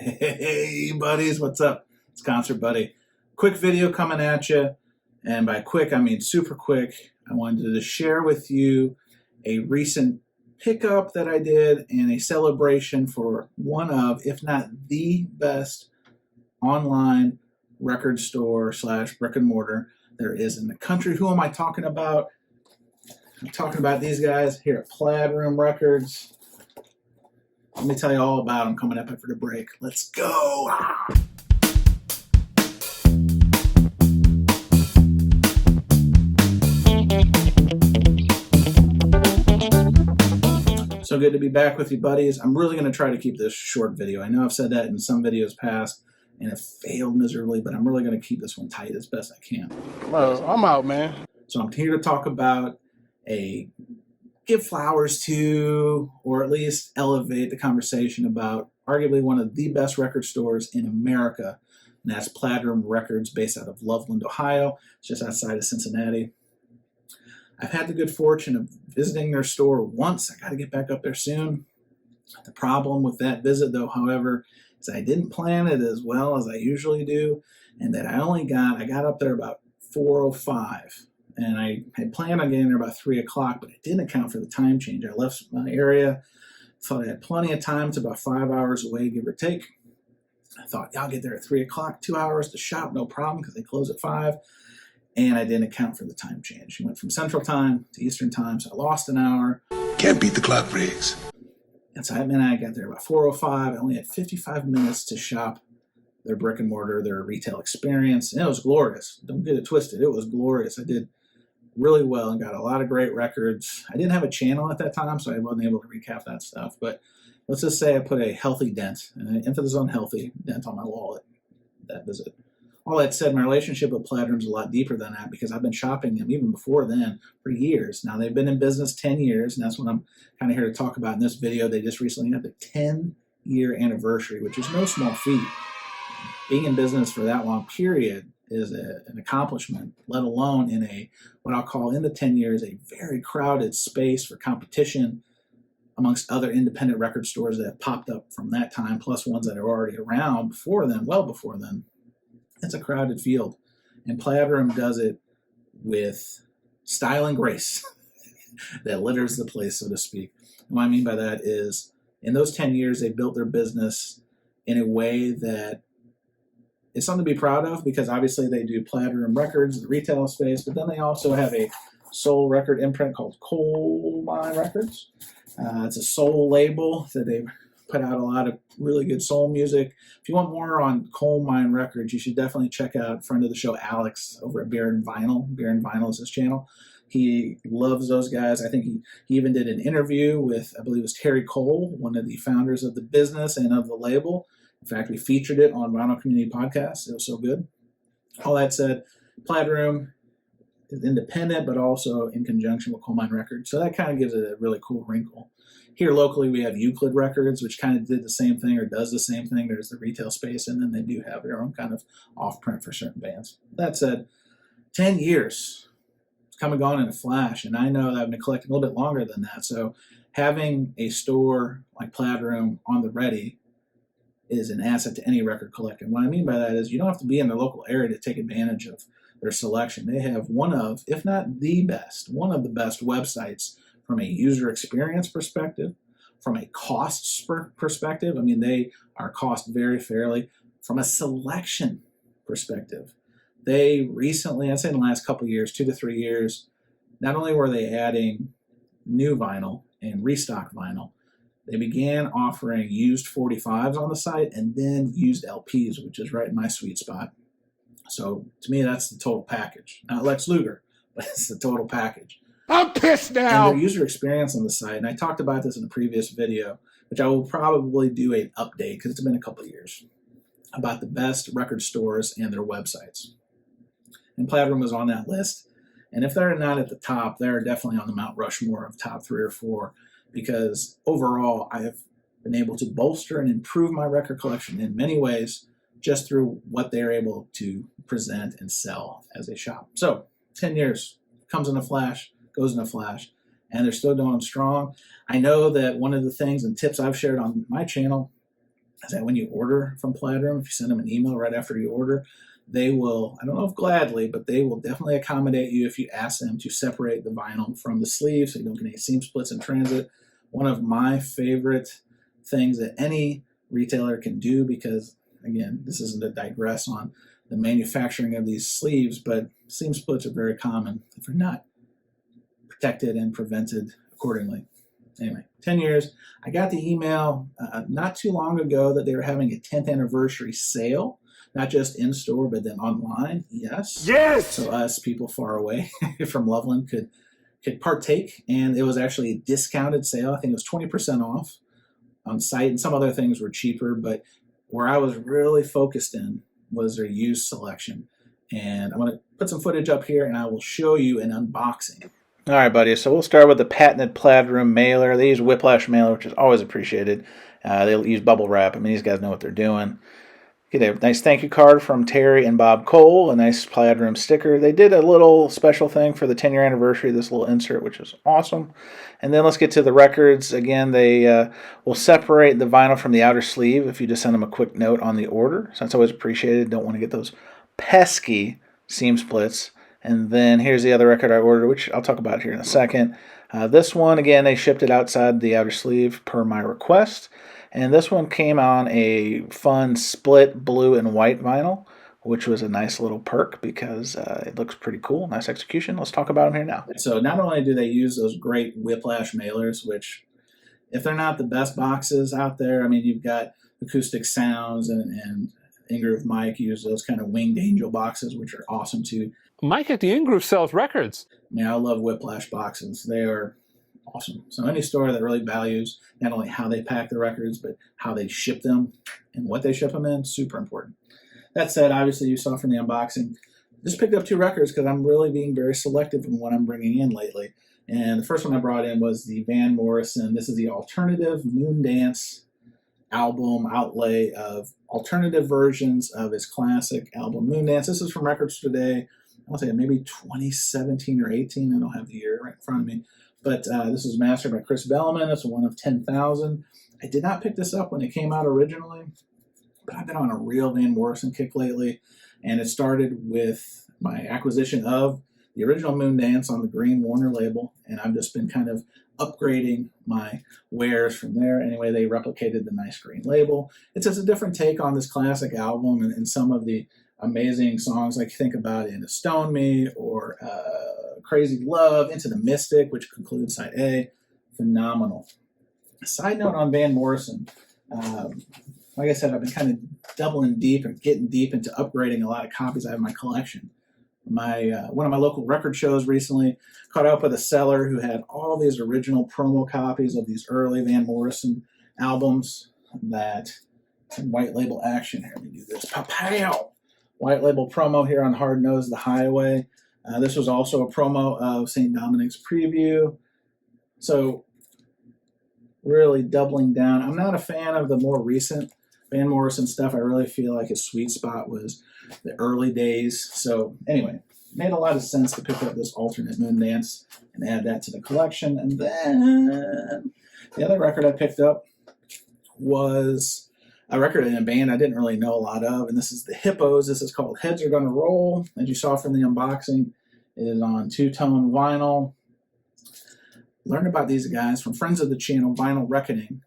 Hey buddies, what's up? It's Concert Buddy. Quick video coming at you, and by quick I mean super quick. I wanted to share with you a recent pickup that I did and a celebration for one of, if not the best online record store / brick and mortar there is in the country. Who am I talking about? I'm talking about these guys here at Plaid Records. Let me tell you all about them coming up after the break. Let's go! So good to be back with you, buddies. I'm really going to try to keep this short video. I know I've said that in some videos past and have failed miserably, but I'm really going to keep this one tight as best I can. Well, I'm out, man. So I'm here to talk about give flowers to, or at least elevate the conversation about arguably one of the best record stores in America, and that's Plaid Records, based out of Loveland, Ohio. It's just outside of Cincinnati. I've had the good fortune of visiting their store once. I got to get back up there soon. The problem with that visit, though, however, is I didn't plan it as well as I usually do, and that I got up there about 4:05. And I had planned on getting there about 3 o'clock, but I didn't account for the time change. I left my area, thought I had plenty of time. It's about 5 hours away, give or take. I thought, yeah, I'll get there at 3 o'clock, 2 hours to shop, no problem, because they close at 5. And I didn't account for the time change. It went from Central Time to Eastern Time, so I lost an hour. Can't beat the clock, Briggs. And so I got there about 4:05. I only had 55 minutes to shop their brick and mortar, their retail experience. And it was glorious. Don't get it twisted. It was glorious. I did really well and got a lot of great records. I didn't have a channel at that time, so I wasn't able to recap that stuff. But let's just say I put a healthy dent, and an emphasis on healthy dent on my wallet that visit. All that said, my relationship with Plaid is a lot deeper than that because I've been shopping them even before then for years. Now, they've been in business 10 years, and that's what I'm kind of here to talk about in this video. They just recently had the 10-year anniversary, which is no small feat. Being in business for that long period is an accomplishment, let alone in what I'll call in the 10 years, a very crowded space for competition amongst other independent record stores that have popped up from that time, plus ones that are already around before then, well before then. It's a crowded field, and Plaid does it with style and grace that litters the place, so to speak. And what I mean by that is, in those 10 years, they built their business in a way that it's something to be proud of, because obviously they do Plaid Records, the retail space, but then they also have a soul record imprint called Coal Mine Records. It's a soul label that they put out a lot of really good soul music. If you want more on Coal Mine Records, you should definitely check out friend of the show Alex over at Beer and Vinyl. Beer and Vinyl is his channel. He loves those guys. I think he even did an interview with, I believe it was Terry Cole, one of the founders of the business and of the label. In fact, we featured it on Vinyl Community Podcast. It was so good. All that said, Plaid is independent, but also in conjunction with Coal Mine Records. So that kind of gives it a really cool wrinkle. Here locally, we have Euclid Records, which kind of did the same thing or does the same thing. There's the retail space, and then they do have their own kind of off-print for certain bands. That said, 10 years. It's come and gone in a flash, and I know that I've been collecting a little bit longer than that. So having a store like Plaid on the ready is an asset to any record collector. What I mean by that is you don't have to be in the local area to take advantage of their selection. They have one of, if not the best, one of the best websites from a user experience perspective, from a cost perspective. I mean, they are cost very fairly. From a selection perspective, they recently, I'd say in the last couple of years, 2 to 3 years, not only were they adding new vinyl and restock vinyl, they began offering used 45s on the site and then used LPs, which is right in my sweet spot. So to me, that's the total package. Not Lex Luger, but it's the total package. I'm pissed now. And their user experience on the site, and I talked about this in a previous video, which I will probably do an update because it's been a couple of years, about the best record stores and their websites. And Plaid was on that list. And if they're not at the top, they're definitely on the Mount Rushmore of top 3 or 4. Because overall, I have been able to bolster and improve my record collection in many ways just through what they're able to present and sell as a shop. So 10 years comes in a flash, goes in a flash, and they're still going strong. I know that one of the things and tips I've shared on my channel is that when you order from Plaid Room, if you send them an email right after you order, they will, I don't know if gladly, but they will definitely accommodate you if you ask them to separate the vinyl from the sleeve so you don't get any seam splits in transit. One of my favorite things that any retailer can do, because again, this isn't to digress on the manufacturing of these sleeves, but seam splits are very common if they're not protected and prevented accordingly. Anyway, 10 years. I got the email not too long ago that they were having a 10th anniversary sale, not just in store, but then online. Yes. Yes. So us people far away from Loveland could partake, and it was actually a discounted sale. I think it was 20% off on site, and some other things were cheaper, but where I was really focused in was their used selection. And I'm going to put some footage up here, and I will show you an unboxing. All right, buddies, so we'll start with the patented Plaid Room mailer. They use Whiplash mailer, which is always appreciated. They'll use bubble wrap. I mean, these guys know what they're doing. Get a nice thank you card from Terry and Bob Cole, a nice Plaid Room sticker. They did a little special thing for the 10-year anniversary, this little insert, which is awesome. And then let's get to the records. Again, they will separate the vinyl from the outer sleeve if you just send them a quick note on the order. So that's always appreciated. Don't want to get those pesky seam splits. And then here's the other record I ordered, which I'll talk about here in a second. This one, again, they shipped it outside the outer sleeve per my request. And this one came on a fun split blue and white vinyl, which was a nice little perk because it looks pretty cool. Nice execution. Let's talk about them here now. So not only do they use those great Whiplash mailers, which if they're not the best boxes out there, I mean, you've got Acoustic Sounds and Ingroove Mike use those kind of Winged Angel boxes, which are awesome too. Mike at the Ingroove sells records. I mean, I love Whiplash boxes. They are awesome. So any store that really values not only how they pack the records, but how they ship them and what they ship them in, super important. That said, obviously you saw from the unboxing, just picked up 2 records because I'm really being very selective in what I'm bringing in lately. And the first one I brought in was the Van Morrison. This is the alternative Moondance album outlay of alternative versions of his classic album Moondance. This is from Records Today. I'll say maybe 2017 or 18. I don't have the year right in front of me. But this was mastered by Chris Bellman. It's one of 10,000. I did not pick this up when it came out originally, but I've been on a real Van Morrison kick lately. And it started with my acquisition of the original Moondance on the green Warner label. And I've just been kind of upgrading my wares from there. Anyway, they replicated the nice green label. It's just a different take on this classic album and some of the amazing songs like you think about In a Stone Me or Crazy Love, Into the Mystic, which concludes side A. Phenomenal. Side note on Van Morrison. Like I said, I've been kind of doubling deep and getting deep into upgrading a lot of copies I have in my collection. One of my local record shows recently caught up with a seller who had all these original promo copies of these early Van Morrison albums that some white label action. Here, let me do this. Pow! White label promo here on Hard Nosed the Highway. This was also a promo of St. Dominic's Preview. So really doubling down. I'm not a fan of the more recent Van Morrison stuff. I really feel like his sweet spot was the early days. So anyway, made a lot of sense to pick up this alternate Moondance and add that to the collection. And then the other record I picked up was a record in a band I didn't really know a lot of, and this is the Hippos. This is called Heads Are Gonna Roll. As you saw from the unboxing, it is on 2-tone vinyl. Learned about these guys from friends of the channel, Vinyl Reckoning.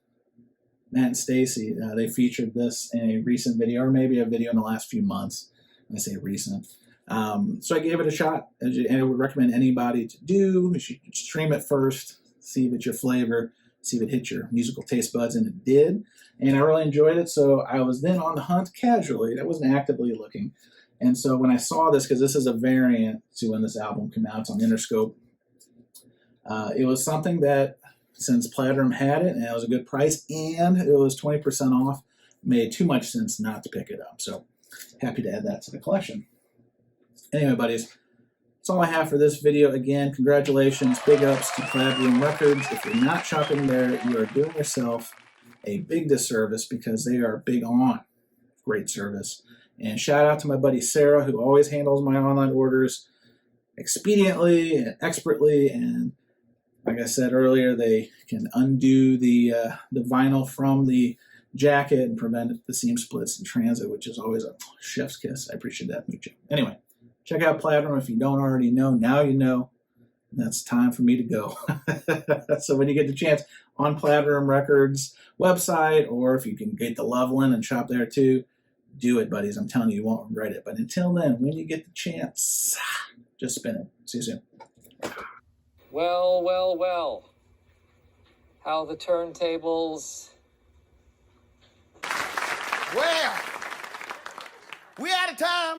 Matt and Stacey, they featured this in a recent video, or maybe a video in the last few months. I say recent. So I gave it a shot, and I would recommend anybody to do. You should stream it first, see if it's your flavor, see if it hits your musical taste buds, and it did. And I really enjoyed it, so I was then on the hunt casually. I wasn't actively looking. And so when I saw this, because this is a variant to when this album came out, it's on Interscope, it was something that, since Plaid Room had it, and it was a good price, and it was 20% off, made too much sense not to pick it up. So happy to add that to the collection. Anyway, buddies, that's all I have for this video. Again, congratulations, big ups to Plaid Room Records. If you're not shopping there, you are doing yourself a big disservice because they are big on great service. And shout out to my buddy Sarah, who always handles my online orders expediently and expertly. And like I said earlier, they can undo the vinyl from the jacket and prevent the seam splits in transit, which is always a chef's kiss. I appreciate that, Mucho. Anyway, check out Plaid Room if you don't already know. Now you know. That's time for me to go. So when you get the chance on Plaid Room Records website, or if you can get the Loveland and shop there too, do it, buddies. I'm telling you, you won't regret it. But until then, when you get the chance, just spin it. See you soon. Well, well, well. How the turntables... Well, we out of time.